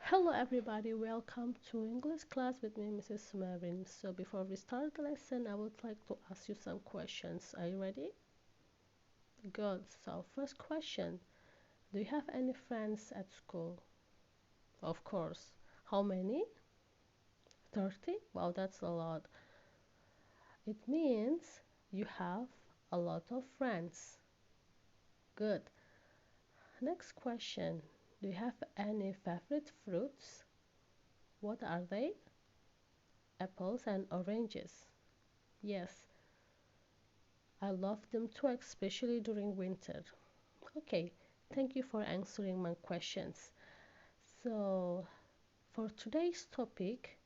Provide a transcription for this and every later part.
Hello everybody, welcome to English class with me, Mrs. Marin. So before we start the lesson, I would like to ask you some questions. Are you ready? Good. So first question, do you have any friends at school? Of course. How many? 30? Wow, that's a lot. It means you have a lot of friends. Good. Next question, do you have any favorite fruits? What are they? Apples and oranges. Yes, I love them too, especially during winter. Okay, thank you for answering my questions. So, for today's topic,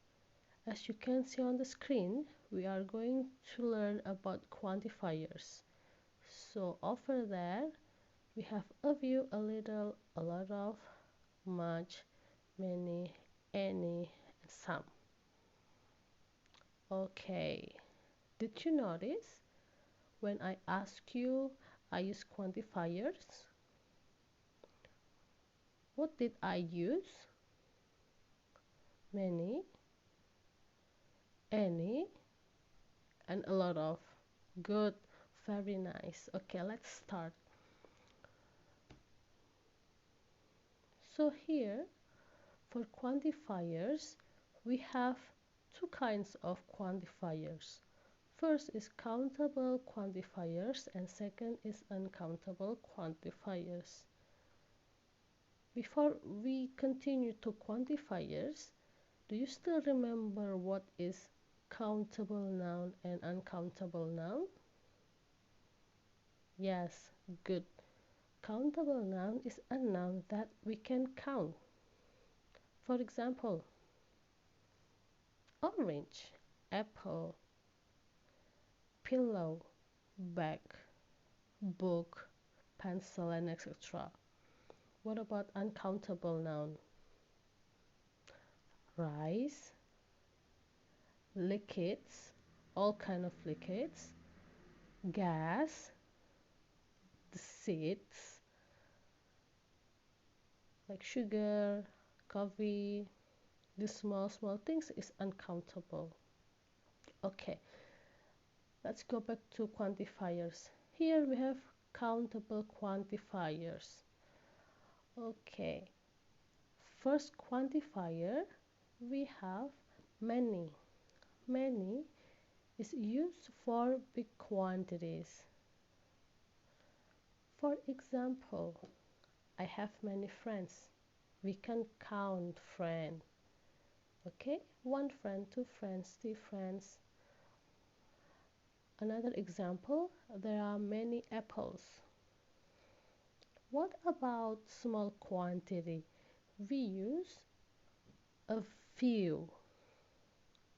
as you can see on the screen, we are going to learn about quantifiers. So, over there, we have a view, a little, a lot of, much, many, any, and some. Okay, did you notice when I ask you, I use quantifiers? What did I use? Many, any, and a lot of. Good, very nice. Okay, let's start. So here, for quantifiers, we have two kinds of quantifiers. First is countable quantifiers and second is uncountable quantifiers. Before we continue to quantifiers, do you still remember what is countable noun and uncountable noun? Yes, good. Countable noun is a noun that we can count. For example, orange, apple, pillow, bag, book, pencil, and etc. What about uncountable noun? Rice, liquids, all kind of liquids, gas, the seeds like sugar, coffee, these small things is uncountable. Okay, let's go back to quantifiers. Here we have countable quantifiers. Okay, first quantifier we have many. Many is used for big quantities. For example, I have many friends. We can count friend. Okay, one friend, two friends, three friends. Another example, there are many apples. What about small quantity? We use a few.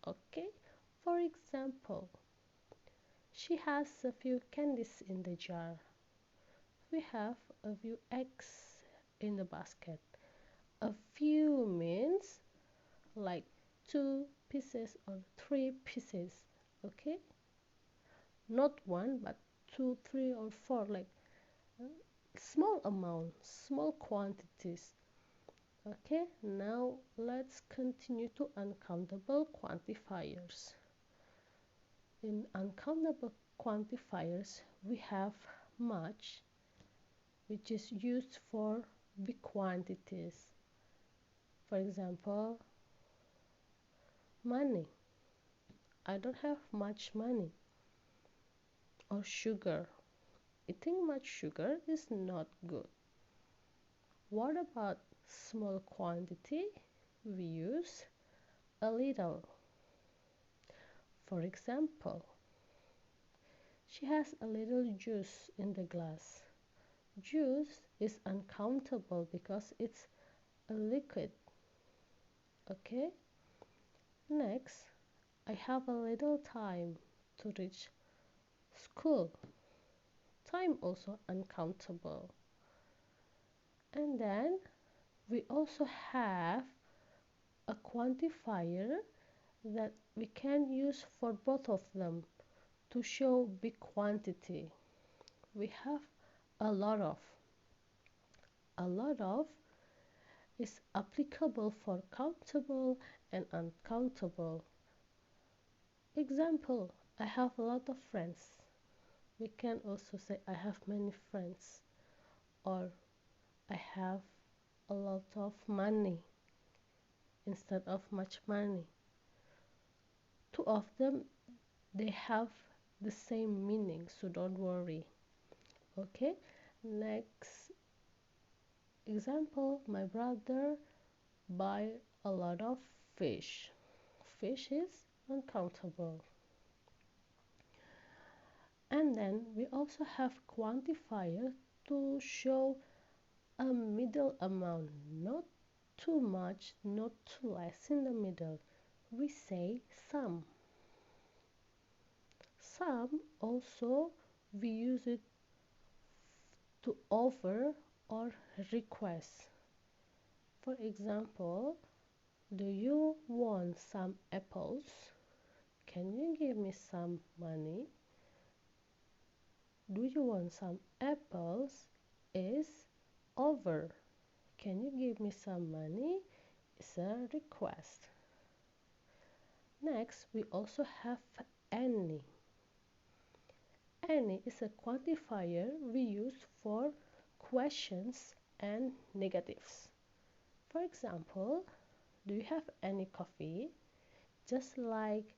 Okay, for example, she has a few candies in the jar. We have a few eggs in the basket. A few means like two pieces or three pieces. Okay, not one but two, three, or four, like small amounts, small quantities. Okay, now let's continue to uncountable quantifiers. In uncountable quantifiers, we have much, which is used for big quantities. For example, money. I don't have much money. Or sugar. Eating much sugar is not good. What about small quantity? We use a little. For example, she has a little juice in the glass. Juice is uncountable because it's a liquid. Okay? Next, I have a little time to reach school. Time also uncountable. And then we also have a quantifier that we can use for both of them to show big quantity. We have a lot of. A lot of is applicable for countable and uncountable. Example, I have a lot of friends. We can also say I have many friends, or I have a lot of money instead of much money. Two of them, they have the same meaning, so don't worry. Okay, next example, my brother buy a lot of fish. Fish is uncountable. And then we also have quantifier to show a middle amount, not too much, not too less in the middle. We say some. Some also we use it to offer or request. For example, do you want some apples? Can you give me some money? Do you want some apples? Is over. Can you give me some money? Is a request. Next, we also have any. Any is a quantifier we use for questions and negatives. For example, do you have any coffee? Just like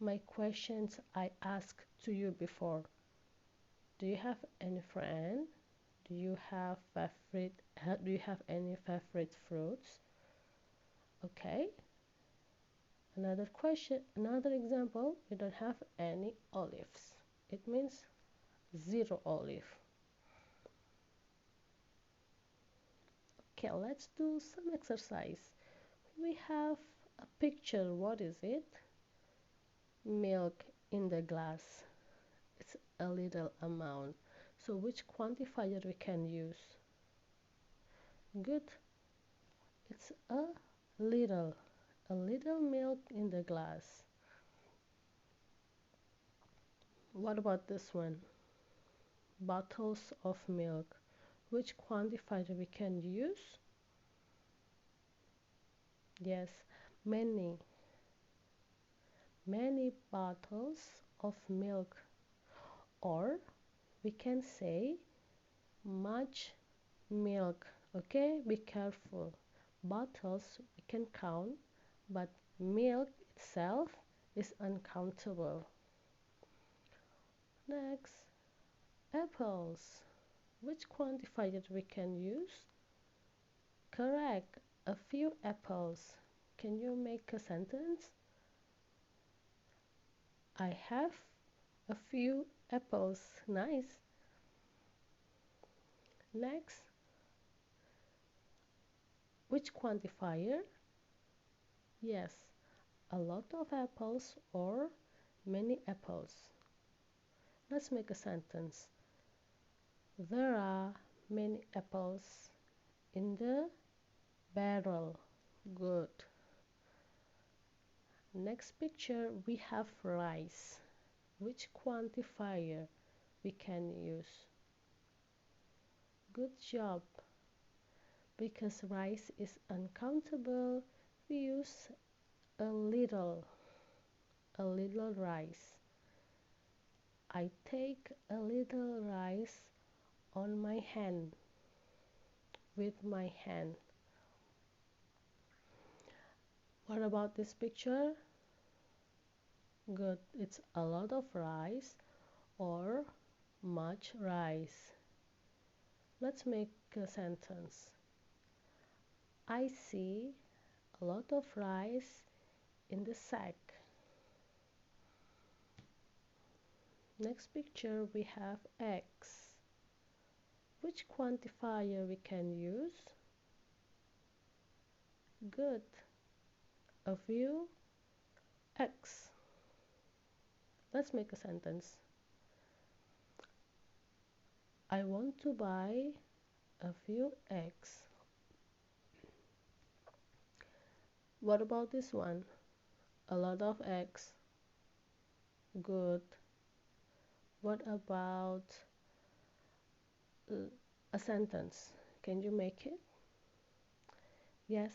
my questions I asked to you before. Do you have any friend? Do you have any favorite fruits? Okay. Another question, another example, we don't have any olives. It means zero olive. Okay, let's do some exercise. We have a picture. What is it? Milk in the glass. It's a little amount. So which quantifier we can use? Good. It's a little milk in the glass. What about this one? Bottles of milk. Which quantifier we can use? Yes, many. Many bottles of milk. Or we can say much milk. Okay, be careful. Bottles we can count, but milk itself is uncountable. Next, apples. Which quantifier we can use? Correct, a few apples. Can you make a sentence? I have a few apples. Nice. Next, which quantifier? Yes, a lot of apples or many apples. Let's make a sentence. There are many apples in the barrel. Good. Next picture we have rice. Which quantifier we can use? Good job. Because rice is uncountable, we use a little rice. I take a little rice on my hand, with my hand. What about this picture? Good, it's a lot of rice or much rice. Let's make a sentence. I see a lot of rice in the sack. Next picture we have eggs. Which quantifier we can use? Good. A few eggs. Let's make a sentence. I want to buy a few eggs. What about this one? A lot of eggs. Good. What about a sentence? Can you make it? Yes,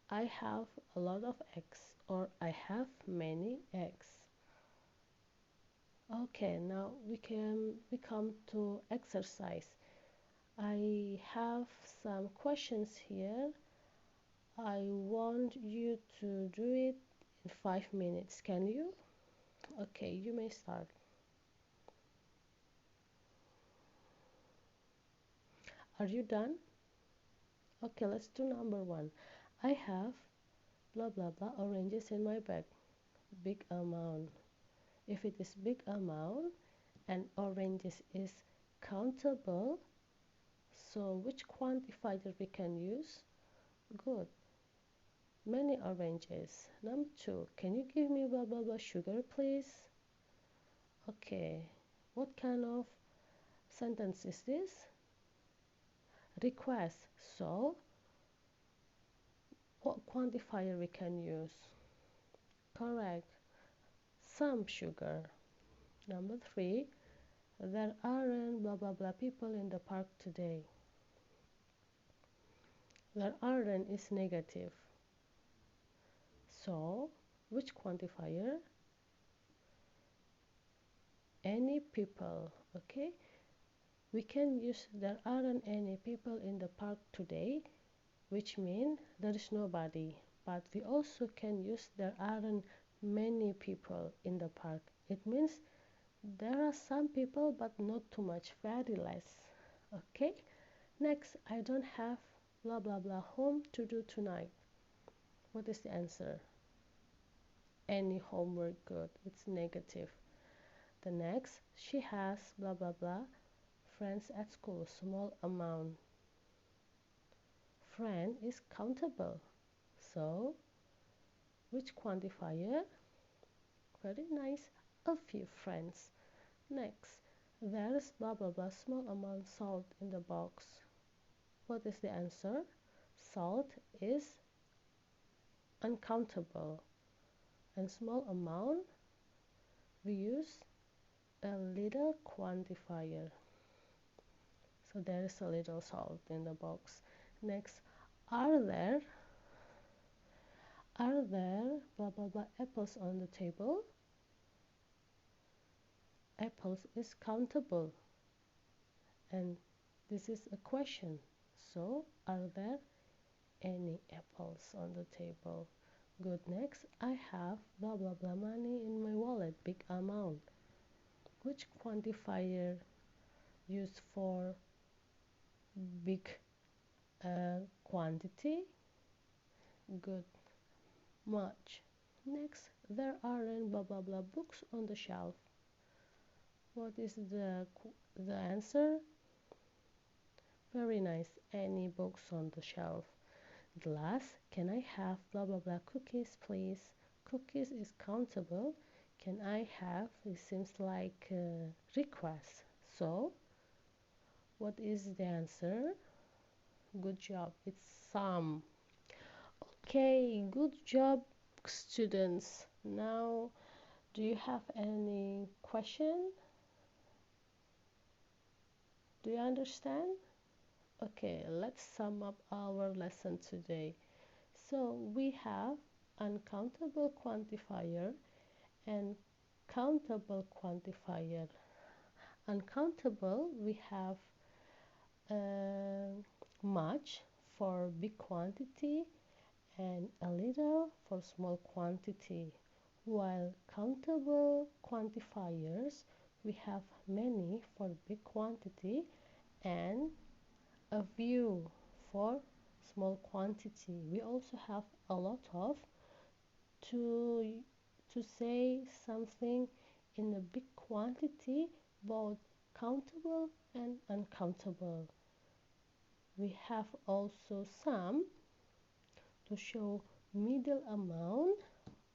I have a lot of eggs, or I have many eggs. Okay, now we come to exercise. I have some questions here. I want you to do it in 5 minutes. Can you? Okay, you may start. Are you done? Okay, let's do number one. I have blah blah blah oranges in my bag. Big amount. If it is big amount and oranges is countable, so which quantifier we can use? Good. Many oranges. Number two, can you give me blah blah blah sugar, please? Okay. What kind of sentence is this? Request. So, what quantifier we can use? Correct. Some sugar. Number three, there aren't blah blah blah people in the park today. There aren't is negative. So, which quantifier? Any people. Okay. We can use there aren't any people in the park today, which means there is nobody. But we also can use there aren't many people in the park. It means there are some people but not too much, very less. Okay? Next, I don't have blah blah blah home to do tonight. What is the answer? Any homework. Good. It's negative. The next, she has blah blah blah friends at school, small amount. Friend is countable. So, which quantifier? Very nice. A few friends. Next, there's blah blah blah small amount salt in the box. What is the answer? Salt is uncountable. And small amount, we use a little quantifier. So there is a little salt in the box. Next, are there blah blah blah apples on the table? Apples is countable. And this is a question. So, are there any apples on the table? Good. Next, I have blah blah blah money in my wallet, big amount. Which quantifier used for big quantity? Good. Much. Next, there aren't blah blah blah books on the shelf. What is the answer? Very nice. Any books on the shelf. The last, can I have blah blah blah cookies, please? Cookies is countable. Can I have? It seems like a request. So, what is the answer? Good job. It's some. Okay, good job, students. Now, do you have any question? Do you understand? Okay, let's sum up our lesson today. So we have uncountable quantifier and countable quantifier. Uncountable, we have much for big quantity and a little for small quantity. While countable quantifiers, we have many for big quantity and a few for small quantity. We also have a lot of to say something in a big quantity, both countable and uncountable. We have also some to show middle amount,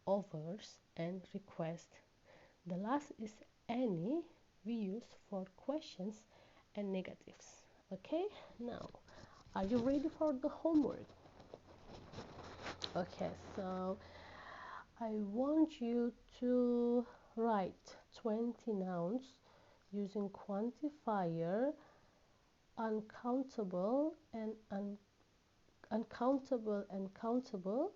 offers and request. The last is any we use for questions and negatives. Okay, now are you ready for the homework? Okay, so I want you to write 20 nouns using quantifier, uncountable and uncountable and countable,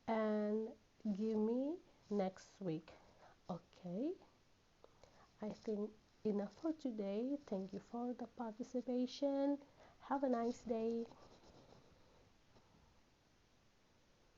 and give me next week. Okay, I think enough for today. Thank you for the participation. Have a nice day.